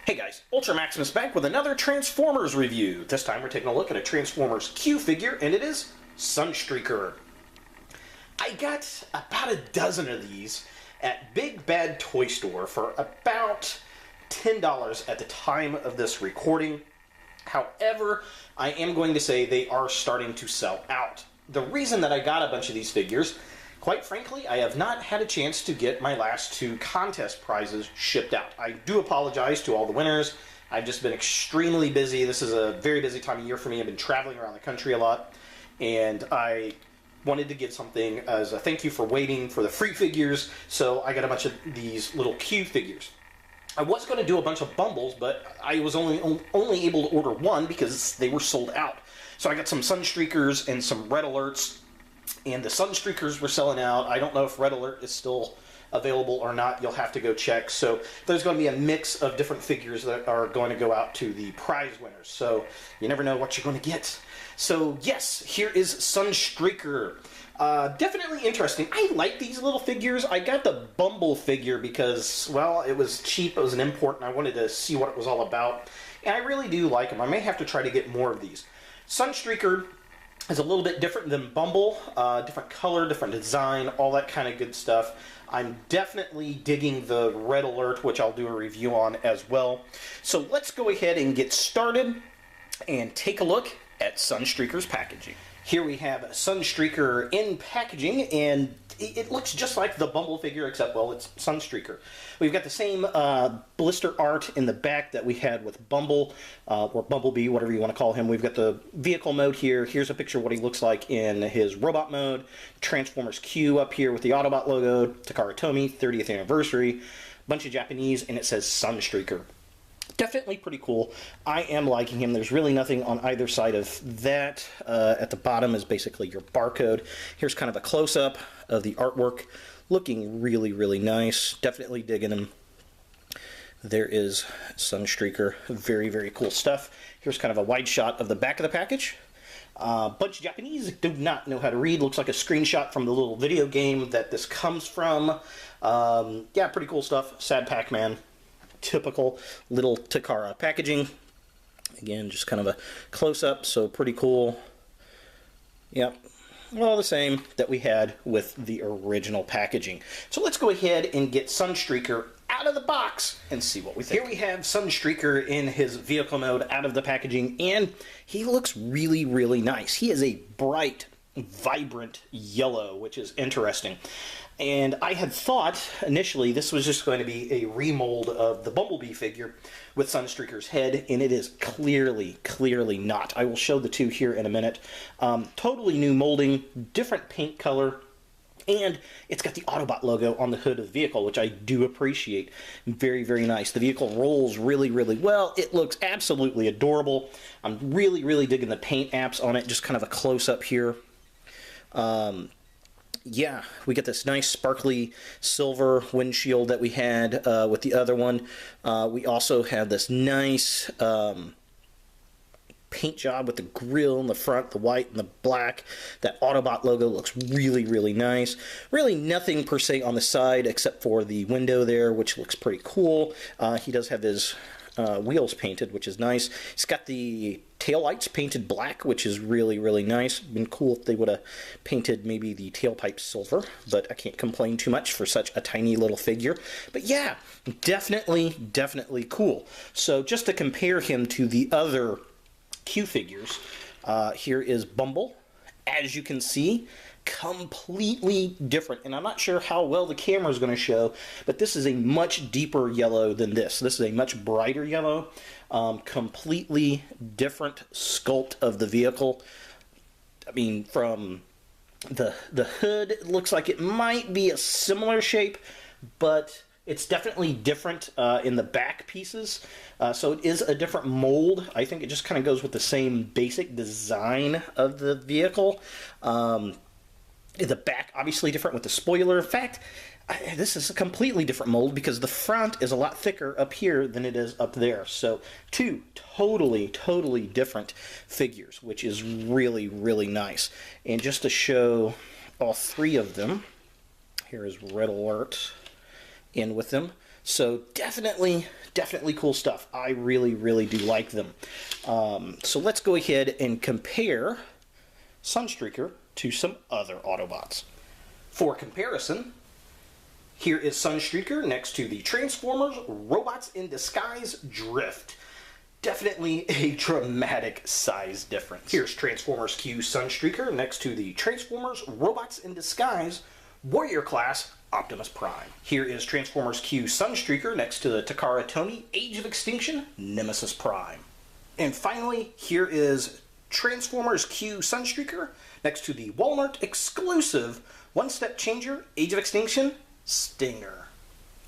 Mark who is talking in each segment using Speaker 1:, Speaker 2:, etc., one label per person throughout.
Speaker 1: Hey guys, Ultra Maximus back with another Transformers review. This time we're taking a look at a Transformers Q figure, and it is Sunstreaker. I got about a dozen of these at Big Bad Toy Store for about $10 at the time of this recording. However, I am going to say they are starting to sell out. The reason that I got a bunch of these figures, quite frankly, I have not had a chance to get my last two contest prizes shipped out. I do apologize to all the winners. I've just been extremely busy. This is a very busy time of year for me. I've been traveling around the country a lot, and I wanted to give something as a thank you for waiting for the free figures, so I got a bunch of these little Q figures. I was going to do a bunch of Bumbles, but I was only able to order one because they were sold out. So I got some Sunstreakers and some Red Alerts, and the Sunstreakers were selling out. I don't know if Red Alert is still available or not. You'll have to go check. So there's going to be a mix of different figures that are going to go out to the prize winners. So you never know what you're going to get. So yes, here is Sunstreaker. Definitely interesting. I like these little figures. I got the Bumble figure because, well, it was cheap. It was an import, and I wanted to see what it was all about. And I really do like them. I may have to try to get more of these. Sunstreaker is a little bit different than Bumble. Different color, different design, all that kind of good stuff. I'm definitely digging the Red Alert, which I'll do a review on as well. So let's go ahead and get started and take a look at Sunstreaker's packaging. Here we have Sunstreaker in packaging, and it looks just like the Bumble figure, except, well, it's Sunstreaker. We've got the same blister art in the back that we had with Bumble, or Bumblebee, whatever you want to call him. We've got the vehicle mode here. Here's a picture of what he looks like in his robot mode. Transformers Q up here with the Autobot logo. Takara Tomy, 30th anniversary. Bunch of Japanese, and it says Sunstreaker. Definitely pretty cool. I am liking him. There's really nothing on either side of that. At the bottom is basically your barcode. Here's kind of a close-up of the artwork. Looking really, really nice. Definitely digging him. There is Sunstreaker. Very, very cool stuff. Here's kind of a wide shot of the back of the package. Bunch of Japanese do not know how to read. Looks like a screenshot from the little video game that this comes from. Yeah, pretty cool stuff. Sad Pac-Man. Typical little Takara packaging. Again, just kind of a close-up, so pretty cool. Yep, all the same that we had with the original packaging. So let's go ahead and get Sunstreaker out of the box and see what we think. Here we have Sunstreaker in his vehicle mode out of the packaging, and he looks really, really nice. He is a bright, vibrant yellow, which is interesting. And I had thought, initially, this was just going to be a remold of the Bumblebee figure with Sunstreaker's head, and it is clearly, clearly not. I will show the two here in a minute. Totally new molding, different paint color, and it's got the Autobot logo on the hood of the vehicle, which I do appreciate. Very, very nice. The vehicle rolls really, really well. It looks absolutely adorable. I'm really, really digging the paint apps on it. Just kind of a close-up here. Yeah, we get this nice sparkly silver windshield that we had with the other one. We also have this nice paint job with the grille in the front, the white and the black. That Autobot logo looks really, really nice. Really nothing per se on the side except for the window there, which looks pretty cool. He does have his wheels painted, which is nice. He's got the taillights painted black, which is really, really nice. Been cool if they would have painted maybe the tailpipe silver, but I can't complain too much for such a tiny little figure. But yeah, definitely, definitely cool. So just to compare him to the other Q figures, here is Bumble. As you can see, completely different, and I'm not sure how well the camera is going to show, but this is a much deeper yellow than this. This is a much brighter yellow. Completely different sculpt of the vehicle. I mean, from the hood, it looks like it might be a similar shape, but It's definitely different in the back pieces, so it is a different mold. I think it just kind of goes with the same basic design of the vehicle. The back, obviously different with the spoiler. In fact, this is a completely different mold because the front is a lot thicker up here than it is up there. So two totally different figures, which is really, really nice. And just to show all three of them, here is Red Alert in with them. So definitely cool stuff. I really do like them. So let's go ahead and compare Sunstreaker to some other Autobots. For comparison, here is Sunstreaker next to the Transformers Robots in Disguise Drift. Definitely a dramatic size difference. Here's Transformers Q Sunstreaker next to the Transformers Robots in Disguise Warrior Class Optimus Prime. Here is Transformers Q Sunstreaker next to the Takara Tomy Age of Extinction Nemesis Prime. And finally, here is Transformers Q Sunstreaker next to the Walmart exclusive one-step changer Age of Extinction Stinger.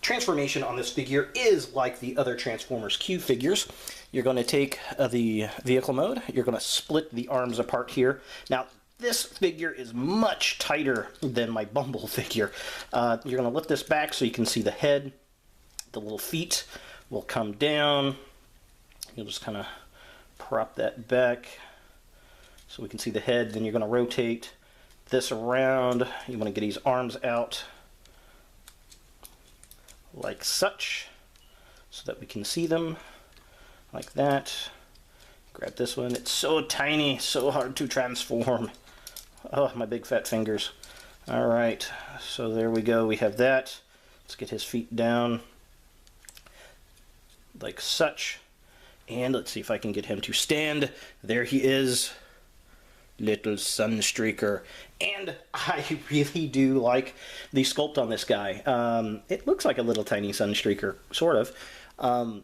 Speaker 1: Transformation on this figure is like the other Transformers Q figures. You're going to take the vehicle mode, you're going to split the arms apart here. Now, this figure is much tighter than my Bumble figure. You're going to lift this back so you can see the head. The little feet will come down. You'll just kind of prop that back so we can see the head. Then you're going to rotate this around. You want to get his arms out like such so that we can see them like that. Grab this one. It's so tiny, so hard to transform. Oh, my big fat fingers. Alright, so there we go. We have that. Let's get his feet down like such. And let's see if I can get him to stand. There he is. Little Sunstreaker. And I really do like the sculpt on this guy. It looks like a little tiny Sunstreaker, sort of.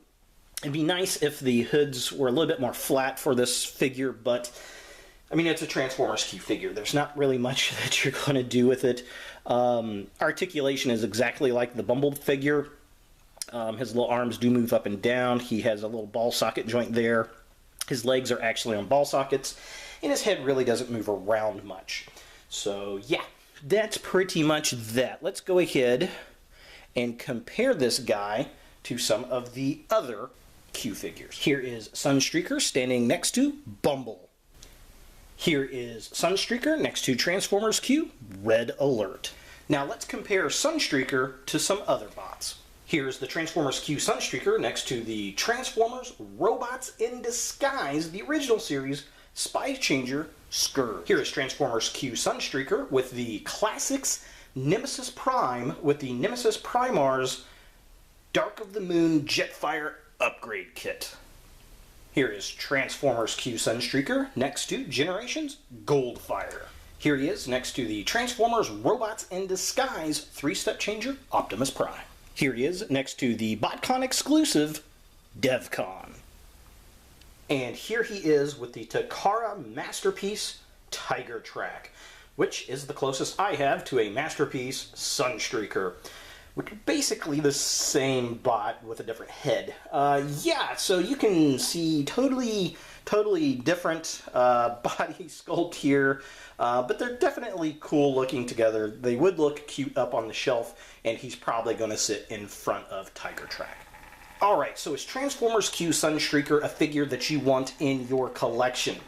Speaker 1: It'd be nice if the hoods were a little bit more flat for this figure, but I mean, it's a Transformers Q figure. There's not really much that you're going to do with it. Articulation is exactly like the Bumble figure. His little arms do move up and down. He has a little ball socket joint there. His legs are actually on ball sockets, and his head really doesn't move around much. So yeah, that's pretty much that. Let's go ahead and compare this guy to some of the other Q figures. Here is Sunstreaker standing next to Bumble. Here is Sunstreaker next to Transformers Q Red Alert. Now let's compare Sunstreaker to some other bots. Here's the Transformers Q Sunstreaker next to the Transformers Robots in Disguise, the original series, Spy Changer Scourge. Here is Transformers Q Sunstreaker with the Classics Nemesis Prime with the Nemesis Primars Dark of the Moon Jetfire Upgrade Kit. Here is Transformers Q Sunstreaker next to Generations Goldfire. Here he is next to the Transformers Robots in Disguise 3-Step Changer Optimus Prime. Here he is next to the BotCon exclusive DevCon. And here he is with the Takara Masterpiece Tiger Track, which is the closest I have to a Masterpiece Sunstreaker. Which is basically the same bot with a different head. Yeah, so you can see totally different body sculpt here, but they're definitely cool looking together. They would look cute up on the shelf, and he's probably going to sit in front of Tiger Track. Alright, so is Transformers Q Sunstreaker a figure that you want in your collection?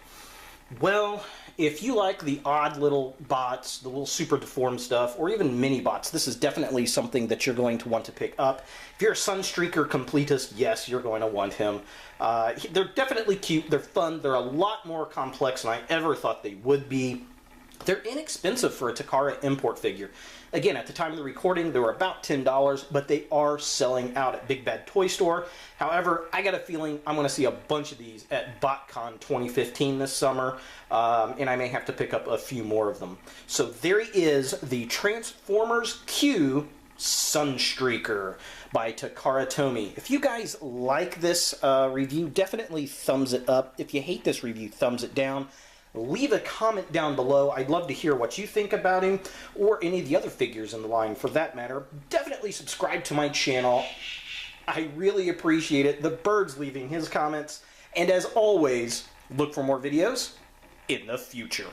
Speaker 1: Well, if you like the odd little bots, the little super deformed stuff, or even mini bots, this is definitely something that you're going to want to pick up. If you're a Sunstreaker completist, yes, you're going to want him. They're definitely cute, they're fun, they're a lot more complex than I ever thought they would be. They're inexpensive for a Takara import figure. Again, at the time of the recording, they were about $10, but they are selling out at Big Bad Toy Store. However, I got a feeling I'm going to see a bunch of these at BotCon 2015 this summer, and I may have to pick up a few more of them. So there he is, the Transformers Q Sunstreaker by Takara Tomy. If you guys like this review, definitely thumbs it up. If you hate this review, thumbs it down. leave a comment down below. I'd love to hear what you think about him, or any of the other figures in the line for that matter. Definitely subscribe to my channel. I really appreciate it. The Bird's leaving his comments. And as always, look for more videos in the future.